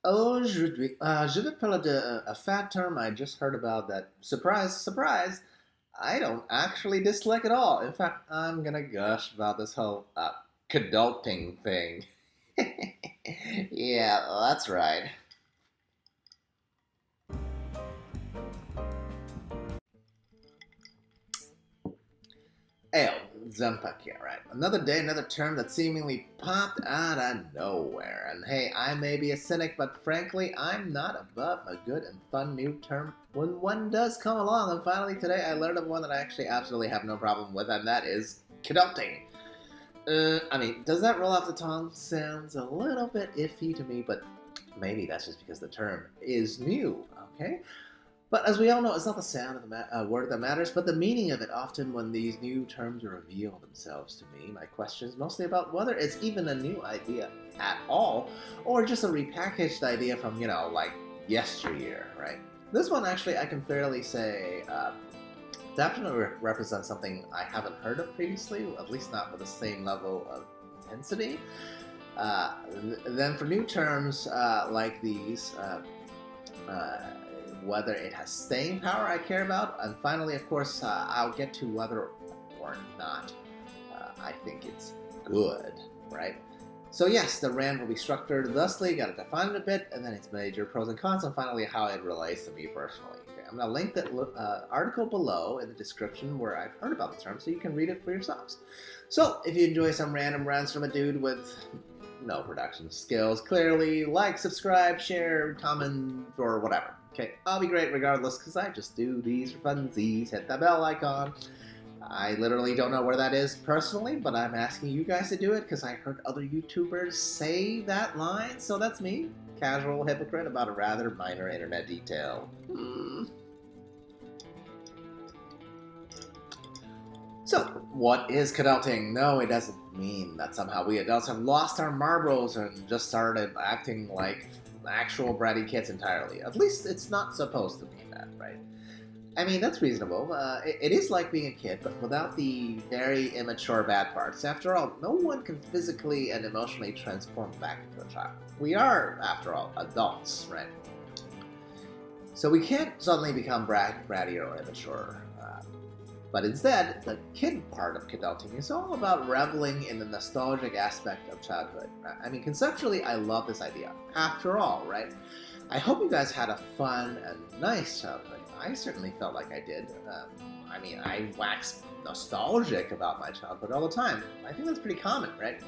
Aujourd'hui, je vais parler de a fat term I just heard about that, surprise, surprise, I don't actually dislike at all. In fact, I'm gonna gush about this whole kidulting thing. Yeah, that's right. Oh, Zempakia, right? Another day, another term that seemingly popped out of nowhere. And hey, I may be a cynic, but frankly, I'm not above a good and fun new term when one does come along. And finally, today, I learned of one that I actually absolutely have no problem with, and that is kidulting. Does that roll off the tongue? Sounds a little bit iffy to me, but maybe that's just because the term is new, okay? But as we all know, it's not the sound of the word that matters, but the meaning of it. Often, when these new terms reveal themselves to me, my question is mostly about whether it's even a new idea at all, or just a repackaged idea from, like yesteryear, right? This one, actually, I can fairly say definitely represents something I haven't heard of previously, at least not with the same level of intensity. Uh, then, for new terms like these, uh, whether it has staying power I care about, and finally, of course, I'll get to whether or not I think it's good, right? So yes, the rant will be structured thusly, gotta define it a bit, and then its major pros and cons, and finally how it relates to me personally. Okay, I'm gonna link that article below in the description where I've heard about the term, so you can read it for yourselves. So if you enjoy some random rants from a dude with no production skills, clearly, like, subscribe, share, comment, or whatever. Okay, I'll be great regardless, because I just do these for funsies. Hit that bell icon. I literally don't know where that is personally, but I'm asking you guys to do it because I heard other YouTubers say that line, so that's me. Casual hypocrite about a rather minor internet detail. So, what is kidulting? No, it doesn't mean that somehow we adults have lost our marbles and just started acting like actual bratty kids entirely. At least it's not supposed to mean that, right? I mean, that's reasonable. It is like being a kid, but without the very immature bad parts. After all, no one can physically and emotionally transform back into a child. We are, after all, adults, right? So we can't suddenly become brattier or immature. But instead, the kid part of kidulting is all about reveling in the nostalgic aspect of childhood. I mean, conceptually, I love this idea. After all, right? I hope you guys had a fun and nice childhood. I certainly felt like I did. I wax nostalgic about my childhood all the time. I think that's pretty common, right?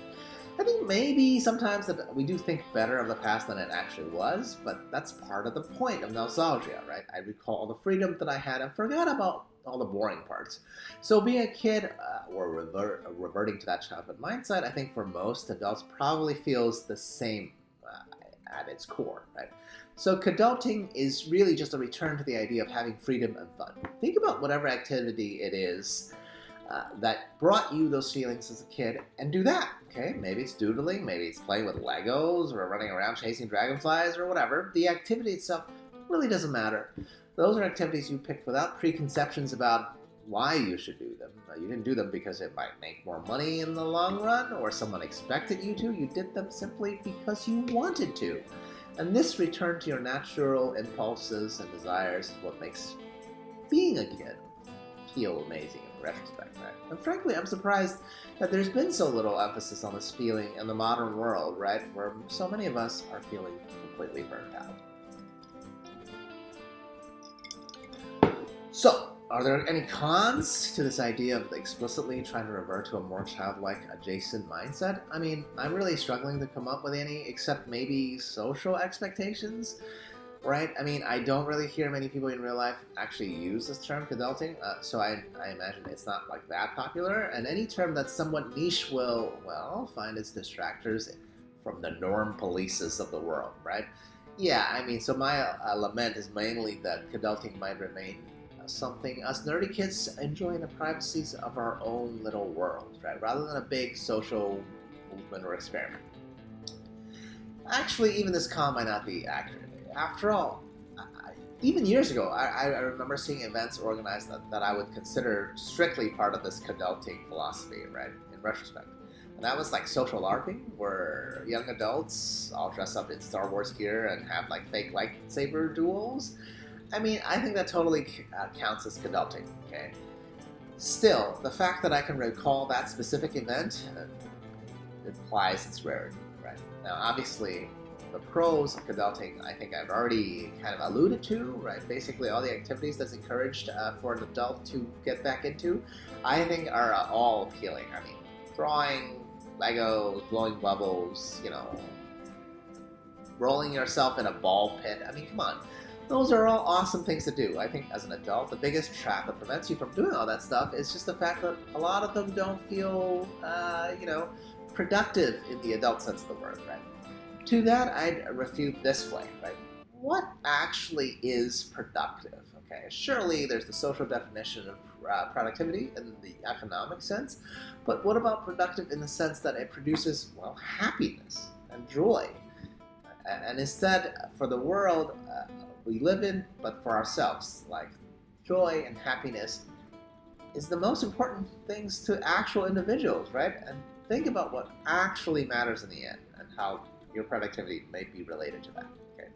I think maybe sometimes that we do think better of the past than it actually was, but that's part of the point of nostalgia, right? I recall all the freedom that I had and forgot about all the boring parts. So being a kid or reverting to that childhood mindset, I think for most adults probably feels the same at its core, right? So kidulting is really just a return to the idea of having freedom and fun. Think about whatever activity it is that brought you those feelings as a kid and do that. Okay, maybe it's doodling, maybe it's playing with Legos or running around chasing dragonflies or whatever. The activity itself really doesn't matter. Those are activities you picked without preconceptions about why you should do them. You didn't do them because it might make more money in the long run or someone expected you to. You did them simply because you wanted to. And this return to your natural impulses and desires is what makes being a kid feel amazing in retrospect, right? And frankly, I'm surprised that there's been so little emphasis on this feeling in the modern world, right? Where so many of us are feeling completely burnt out. So, are there any cons to this idea of explicitly trying to revert to a more childlike adjacent mindset? I mean, I'm really struggling to come up with any, except maybe social expectations, right? I mean, I don't really hear many people in real life actually use this term, kidulting, so I imagine it's not like that popular, and any term that's somewhat niche will, well, find its distractors from the norm polices of the world, right? Yeah, I mean, so my lament is mainly that kidulting might remain something us nerdy kids enjoy in the privacies of our own little world, right? Rather than a big social movement or experiment. Actually, even this con might not be accurate. After all, even years ago, I remember seeing events organized that I would consider strictly part of this kidulting philosophy, right? In retrospect. And that was like social LARPing, where young adults all dress up in Star Wars gear and have like fake lightsaber duels. I mean, I think that totally counts as kidulting, okay? Still, the fact that I can recall that specific event implies its rarity, right? Now, obviously, the pros of kidulting, I think I've already kind of alluded to, right? Basically, all the activities that's encouraged for an adult to get back into, I think are all appealing. I mean, drawing, Legos, blowing bubbles, you know, rolling yourself in a ball pit. I mean, come on. Those are all awesome things to do. I think as an adult, the biggest trap that prevents you from doing all that stuff is just the fact that a lot of them don't feel, you know, productive in the adult sense of the word, right? To that, I'd refute this way, right? What actually is productive? Okay, surely there's the social definition of productivity in the economic sense, but what about productive in the sense that it produces, well, happiness and joy? And instead, for the world we live in, but for ourselves, like joy and happiness is the most important things to actual individuals, right? And think about what actually matters in the end and how your productivity may be related to that, okay?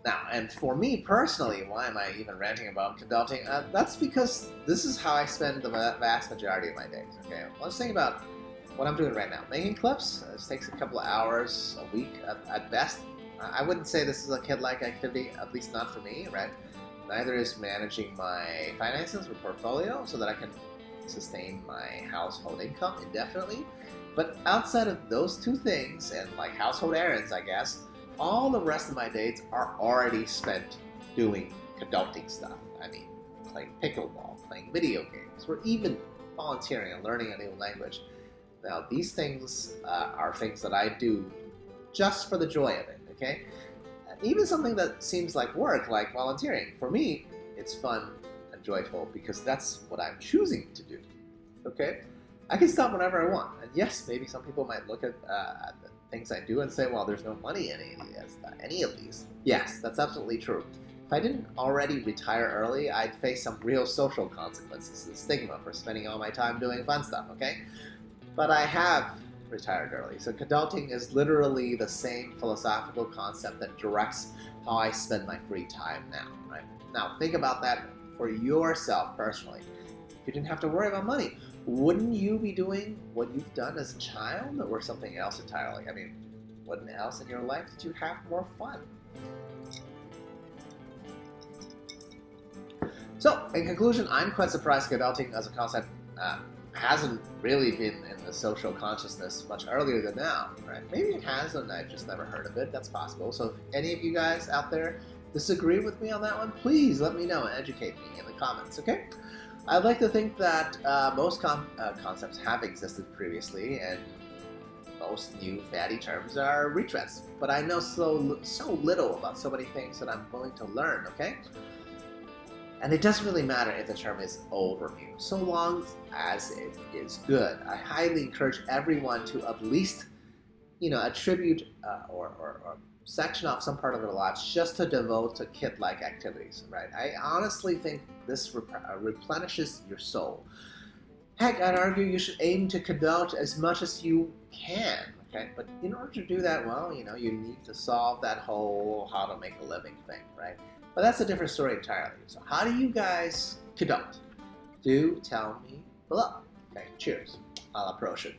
Now, and for me personally, why am I even ranting about kidulting? That's because this is how I spend the vast majority of my days, okay? Let's think about what I'm doing right now. Making clips, this takes a couple of hours a week at best. I wouldn't say this is a kid-like activity, at least not for me, right? Neither is managing my finances or portfolio so that I can sustain my household income indefinitely. But outside of those two things, and like household errands, I guess, all the rest of my days are already spent doing kidulting stuff. I mean, playing pickleball, playing video games, or even volunteering and learning a new language. Now, these things are things that I do just for the joy of it, okay? Even something that seems like work, like volunteering, for me, it's fun and joyful because that's what I'm choosing to do, okay? I can stop whenever I want. And yes, maybe some people might look at the things I do and say, well, there's no money in any of these. Yes, that's absolutely true. If I didn't already retire early, I'd face some real social consequences and stigma for spending all my time doing fun stuff, okay? But I have retired early. So kidulting is literally the same philosophical concept that directs how I spend my free time now, right? Now, think about that for yourself personally. If you didn't have to worry about money, wouldn't you be doing what you've done as a child or something else entirely? I mean, what else in your life did you have more fun? So, in conclusion, I'm quite surprised kidulting as a concept hasn't really been in the social consciousness much earlier than now, right? Maybe it has and I've just never heard of it. That's possible. So if any of you guys out there disagree with me on that one, please let me know and educate me in the comments, okay? I'd like to think that most concepts have existed previously, and most new fatty terms are retreads. But I know so little about so many things that I'm going to learn, okay? And it doesn't really matter if the term is old or new, so long as it is good. I highly encourage everyone to at least, you know, attribute or section off some part of their lives just to devote to kid-like activities, right? I honestly think this replenishes your soul. Heck, I'd argue you should aim to kidult as much as you can, okay? But in order to do that, well, you know, you need to solve that whole how to make a living thing, right? But that's a different story entirely. So how do you guys kidult? Do tell me below. Okay, cheers. I'll approach it.